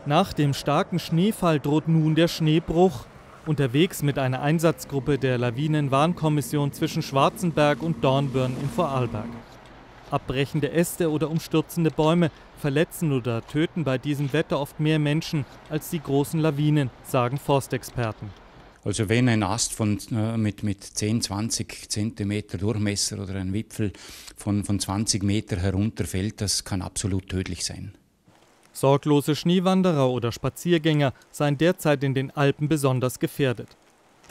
Nach dem starken Schneefall droht nun der Schneebruch. Unterwegs mit einer Einsatzgruppe der Lawinenwarnkommission zwischen Schwarzenberg und Dornbirn in Vorarlberg. Abbrechende Äste oder umstürzende Bäume verletzen oder töten bei diesem Wetter oft mehr Menschen als die großen Lawinen, sagen Forstexperten. Also wenn ein Ast mit 10, 20 Zentimeter Durchmesser oder ein Wipfel von 20 Meter herunterfällt, das kann absolut tödlich sein. Sorglose Schneewanderer oder Spaziergänger seien derzeit in den Alpen besonders gefährdet.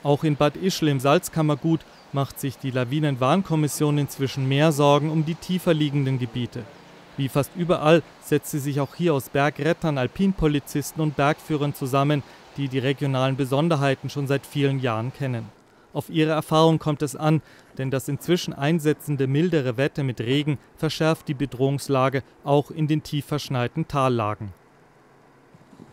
Auch in Bad Ischl im Salzkammergut macht sich die Lawinenwarnkommission inzwischen mehr Sorgen um die tiefer liegenden Gebiete. Wie fast überall setzt sie sich auch hier aus Bergrettern, Alpinpolizisten und Bergführern zusammen, die die regionalen Besonderheiten schon seit vielen Jahren kennen. Auf ihre Erfahrung kommt es an, denn das inzwischen einsetzende mildere Wetter mit Regen verschärft die Bedrohungslage auch in den tief verschneiten Tallagen.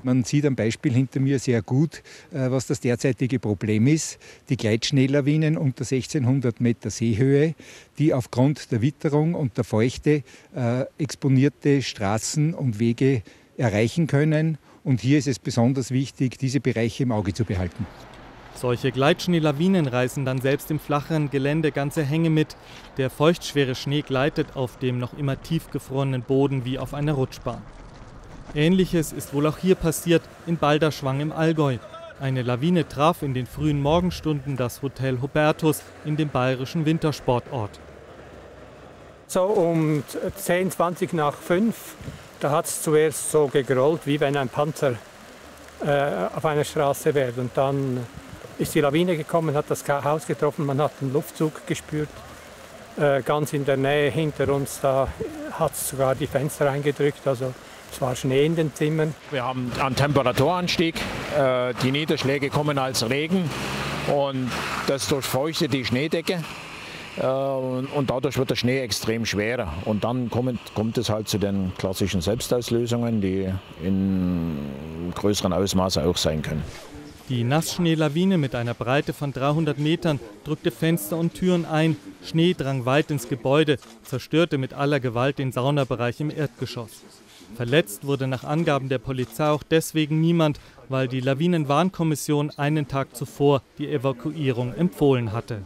Man sieht am Beispiel hinter mir sehr gut, was das derzeitige Problem ist. Die Gleitschneelawinen unter 1600 Meter Seehöhe, die aufgrund der Witterung und der Feuchte exponierte Straßen und Wege erreichen können. Und hier ist es besonders wichtig, diese Bereiche im Auge zu behalten. Solche Gleitschneelawinen reißen dann selbst im flacheren Gelände ganze Hänge mit. Der feuchtschwere Schnee gleitet auf dem noch immer tiefgefrorenen Boden wie auf einer Rutschbahn. Ähnliches ist wohl auch hier passiert in Balderschwang im Allgäu. Eine Lawine traf in den frühen Morgenstunden das Hotel Hubertus in dem bayerischen Wintersportort. So um 10, 20 nach 5, da hat es zuerst so gegrollt, wie wenn ein Panzer auf einer Straße wäre. Und dann ist die Lawine gekommen, hat das Haus getroffen, man hat einen Luftzug gespürt. Ganz in der Nähe hinter uns, da hat es sogar die Fenster eingedrückt. Also es war Schnee in den Zimmern. Wir haben einen Temperaturanstieg, die Niederschläge kommen als Regen und das durchfeuchtet die Schneedecke und dadurch wird der Schnee extrem schwerer. Und dann kommt es halt zu den klassischen Selbstauslösungen, die in größeren Ausmaße auch sein können. Die Nassschneelawine mit einer Breite von 300 Metern drückte Fenster und Türen ein. Schnee drang weit ins Gebäude, zerstörte mit aller Gewalt den Saunabereich im Erdgeschoss. Verletzt wurde nach Angaben der Polizei auch deswegen niemand, weil die Lawinenwarnkommission einen Tag zuvor die Evakuierung empfohlen hatte.